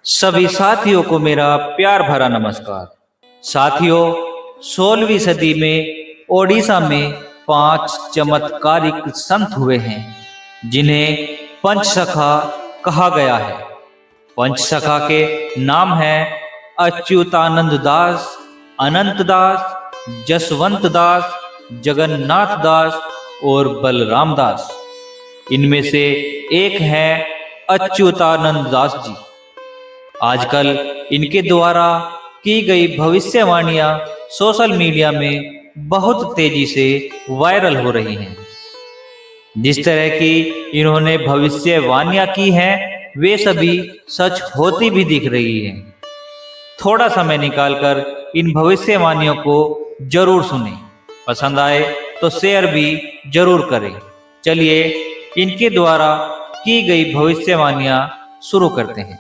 सभी साथियों को मेरा प्यार भरा नमस्कार। साथियों, 16वीं सदी में ओडिशा में 5 चमत्कारिक संत हुए हैं जिन्हें पंचसखा कहा गया है। पंचसखा के नाम हैं अच्युतानंद दास, अनंत दास, जसवंत दास, जगन्नाथ दास और बलराम दास। इनमें से एक हैं अच्युतानंद दास जी। आजकल इनके द्वारा की गई भविष्यवाणियां सोशल मीडिया में बहुत तेजी से वायरल हो रही हैं। जिस तरह की इन्होंने भविष्यवाणियां की हैं, वे सभी सच होती भी दिख रही हैं। थोड़ा समय निकालकर इन भविष्यवाणियों को जरूर सुनें। पसंद आए तो शेयर भी जरूर करें। चलिए इनके द्वारा की गई भविष्यवाणियां शुरू करते हैं।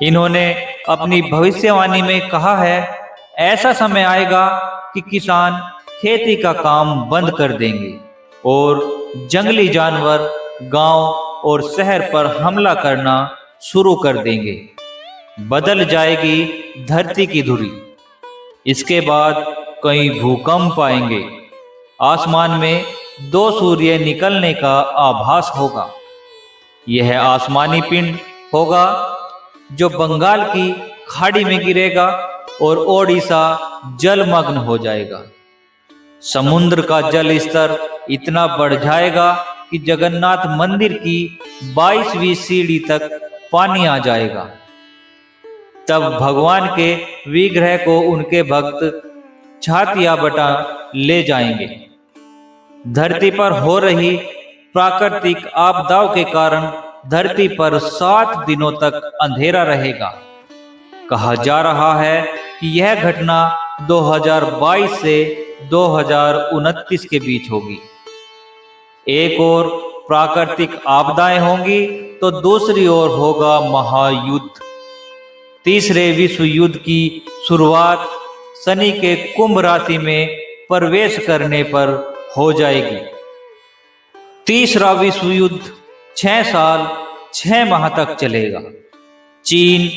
इन्होंने अपनी भविष्यवाणी में कहा है, ऐसा समय आएगा कि किसान खेती का काम बंद कर देंगे और जंगली जानवर गांव और शहर पर हमला करना शुरू कर देंगे। बदल जाएगी धरती की धुरी। इसके बाद कई भूकंप आएंगे। आसमान में 2 सूर्य निकलने का आभास होगा। यह आसमानी पिंड होगा जो बंगाल की खाड़ी में गिरेगा और ओडिशा जलमग्न हो जाएगा। समुद्र का जल स्तर इतना बढ़ जाएगा कि जगन्नाथ मंदिर की 22वीं सीढ़ी तक पानी आ जाएगा। तब भगवान के विग्रह को उनके भक्त छातिया बटा ले जाएंगे। धरती पर हो रही प्राकृतिक आपदाओं के कारण धरती पर 7 दिनों तक अंधेरा रहेगा। कहा जा रहा है कि यह घटना 2022 से 2029 के बीच होगी। एक ओर प्राकृतिक आपदाएं होंगी तो दूसरी ओर होगा महायुद्ध। तीसरे विश्व युद्ध की शुरुआत शनि के कुंभ राशि में प्रवेश करने पर हो जाएगी। तीसरा विश्व युद्ध 6 साल 6 माह तक चलेगा। चीन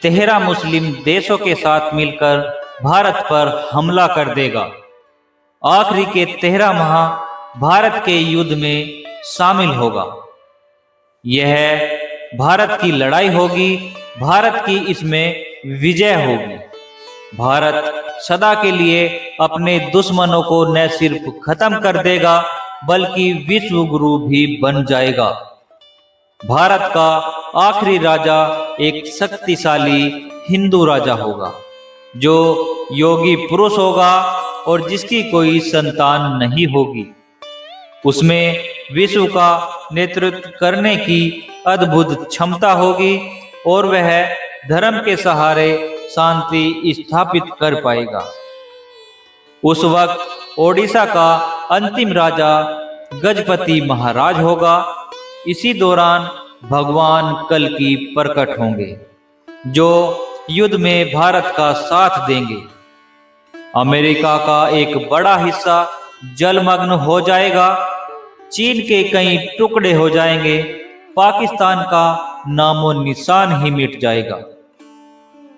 13 मुस्लिम देशों के साथ मिलकर भारत पर हमला कर देगा। आखिरी के 13 माह भारत के युद्ध में शामिल होगा। यह भारत की लड़ाई होगी। भारत की इसमें विजय होगी। भारत सदा के लिए अपने दुश्मनों को न सिर्फ खत्म कर देगा बल्कि विश्व गुरु भी बन जाएगा। भारत का आखिरी राजा एक शक्तिशाली हिंदू राजा होगा जो योगी पुरुष होगा और जिसकी कोई संतान नहीं होगी। उसमें विश्व का नेतृत्व करने की अद्भुत क्षमता होगी और वह धर्म के सहारे शांति स्थापित कर पाएगा। उस वक्त ओडिशा का अंतिम राजा गजपति महाराज होगा। इसी दौरान भगवान कल्कि प्रकट होंगे जो युद्ध में भारत का साथ देंगे। अमेरिका का एक बड़ा हिस्सा जलमग्न हो जाएगा। चीन के कई टुकड़े हो जाएंगे। पाकिस्तान का नामो निशान ही मिट जाएगा।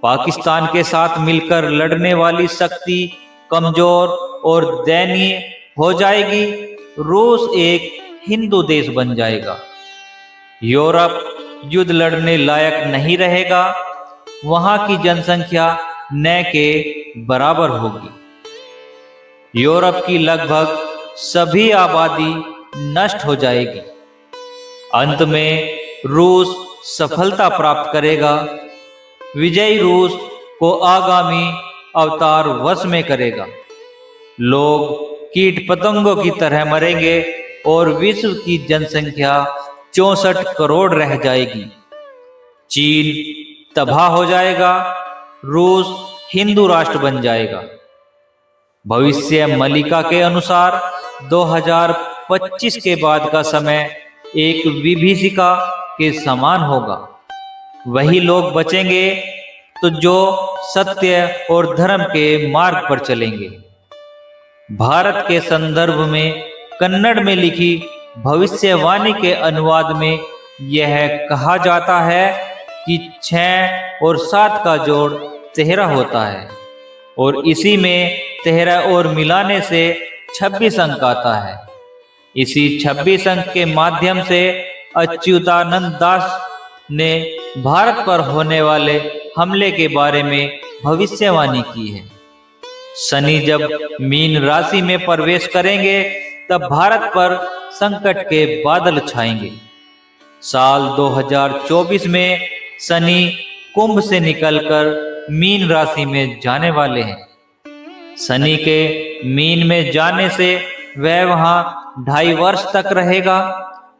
पाकिस्तान के साथ मिलकर लड़ने वाली शक्ति कमजोर और दयनीय हो जाएगी। रूस एक हिंदू देश बन जाएगा। यूरोप युद्ध लड़ने लायक नहीं रहेगा। वहां की जनसंख्या न के बराबर होगी। यूरोप की लगभग सभी आबादी नष्ट हो जाएगी। अंत में रूस सफलता प्राप्त करेगा। विजयी रूस को आगामी अवतार वश में करेगा। लोग कीट पतंगों की तरह मरेंगे और विश्व की जनसंख्या 64 करोड़ रह जाएगी। चीन तबाह हो जाएगा। रूस हिंदू राष्ट्र बन जाएगा। भविष्य मलिका के अनुसार 2025 के बाद का समय एक विभीषिका के समान होगा। वही लोग बचेंगे तो जो सत्य और धर्म के मार्ग पर चलेंगे। भारत के संदर्भ में कन्नड़ में लिखी भविष्यवाणी के अनुवाद में यह कहा जाता है कि 6 और 7 का जोड़ 13 होता है और इसी में 13 और मिलाने से 26 अंक आता है। इसी 26 अंक के माध्यम से अच्युतानंद दास ने भारत पर होने वाले हमले के बारे में भविष्यवाणी की है। शनि जब मीन राशि में प्रवेश करेंगे तब भारत पर संकट के बादल छाएंगे। साल 2024 में शनि कुंभ से निकलकर मीन राशि में जाने वाले हैं। शनि के मीन में जाने से वह वहां 2.5 वर्ष तक रहेगा।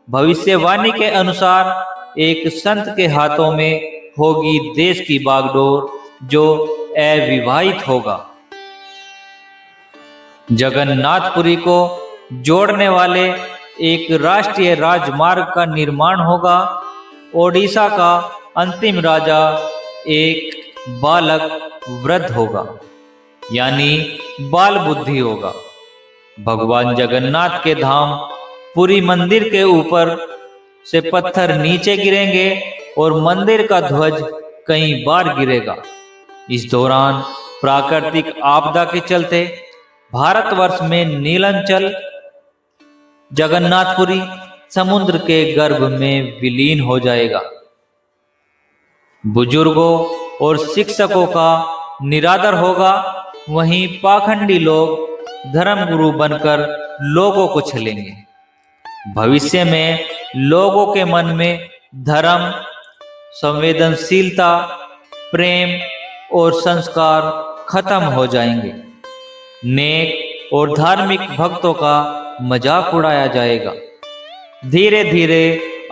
भविष्यवाणी के अनुसार एक संत के हाथों में होगी देश की बागडोर, जो अविवाहित होगा। जगन्नाथपुरी को जोड़ने वाले एक राष्ट्रीय राजमार्ग का निर्माण होगा। ओडिशा का अंतिम राजा एक बालक वृद्ध होगा, यानी बाल बुद्धि होगा। भगवान जगन्नाथ के धाम पुरी मंदिर के ऊपर से पत्थर नीचे गिरेंगे और मंदिर का ध्वज कई बार गिरेगा। इस दौरान प्राकृतिक आपदा के चलते भारतवर्ष में नीलांचल जगन्नाथपुरी समुद्र के गर्भ में विलीन हो जाएगा। बुजुर्गों और शिक्षकों का निरादर होगा। वहीं पाखंडी लोग धर्मगुरु बनकर लोगों को छलेंगे। भविष्य में लोगों के मन में धर्म, संवेदनशीलता, प्रेम और संस्कार खत्म हो जाएंगे। नेक और धार्मिक भक्तों का मजाक उड़ाया जाएगा। धीरे धीरे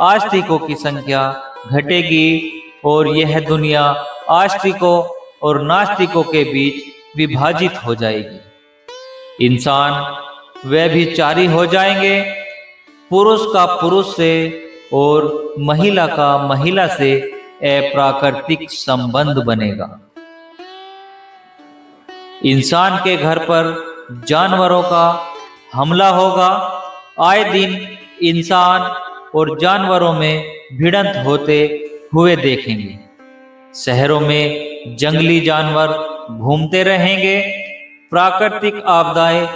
आस्तिकों की संख्या घटेगी और यह दुनिया आस्तिकों और नास्तिकों के बीच विभाजित हो जाएगी। इंसान व्यभिचारी हो जाएंगे। पुरुष का पुरुष से और महिला का महिला से अप्राकृतिक संबंध बनेगा। इंसान के घर पर जानवरों का हमला होगा। आए दिन इंसान और जानवरों में भिड़ंत होते हुए देखेंगे। शहरों में जंगली जानवर घूमते रहेंगे। प्राकृतिक आपदाएं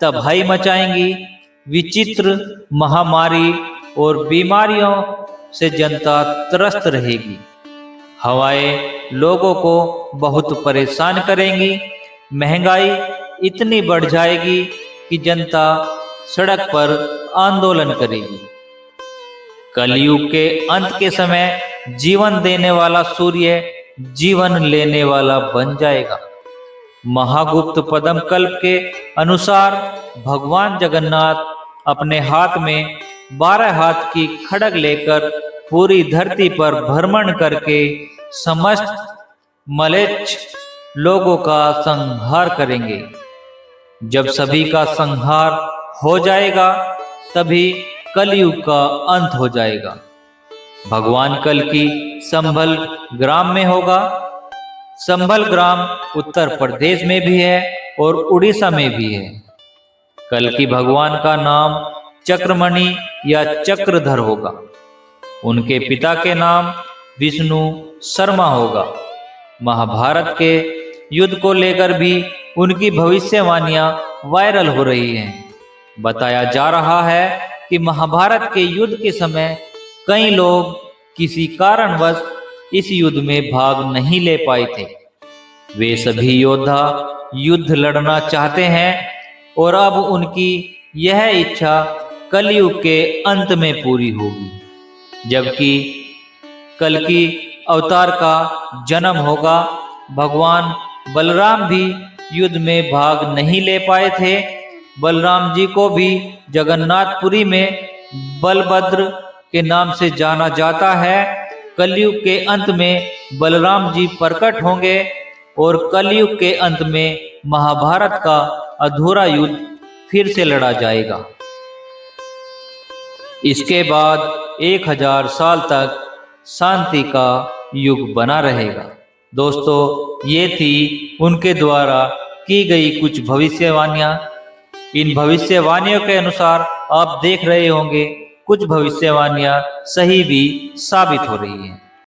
तबाही मचाएंगी। विचित्र महामारी और बीमारियों से जनता त्रस्त रहेगी। हवाएं लोगों को बहुत परेशान करेंगी। महंगाई इतनी बढ़ जाएगी कि जनता सड़क पर आंदोलन करेगी। कलयुग के अंत के समय जीवन देने वाला सूर्य जीवन लेने वाला बन जाएगा। महागुप्त पद्म कल्प के अनुसार भगवान जगन्नाथ अपने हाथ में 12 हाथ की खड्ग लेकर पूरी धरती पर भ्रमण करके समस्त मलेच्छ लोगों का संहार करेंगे। जब सभी का संहार हो जाएगा तभी कलयुग का अंत हो जाएगा। भगवान कल की संभल ग्राम में होगा। संभल ग्राम उत्तर प्रदेश में भी है और उड़ीसा में भी है। कल की भगवान का नाम चक्रमणि या चक्रधर होगा। उनके पिता के नाम विष्णु शर्मा होगा। महाभारत के युद्ध को लेकर भी उनकी भविष्यवाणियां वायरल हो रही हैं। बताया जा रहा है कि महाभारत के युद्ध के समय कई लोग किसी कारणवश इस युद्ध में भाग नहीं ले पाए थे। वे सभी योद्धा युद्ध लड़ना चाहते हैं और अब उनकी यह इच्छा कलयुग के अंत में पूरी होगी, जबकि कल्कि अवतार का जन्म होगा। भगवान बलराम भी युद्ध में भाग नहीं ले पाए थे। बलराम जी को भी जगन्नाथपुरी में बलभद्र के नाम से जाना जाता है। कलयुग के अंत में बलराम जी प्रकट होंगे और कलयुग के अंत में महाभारत का अधूरा युद्ध फिर से लड़ा जाएगा। इसके बाद 1000 साल तक शांति का युग बना रहेगा। दोस्तों, ये थी उनके द्वारा की गई कुछ भविष्यवाणियां। इन भविष्यवाणियों के अनुसार आप देख रहे होंगे कुछ भविष्यवाणियां सही भी साबित हो रही हैं।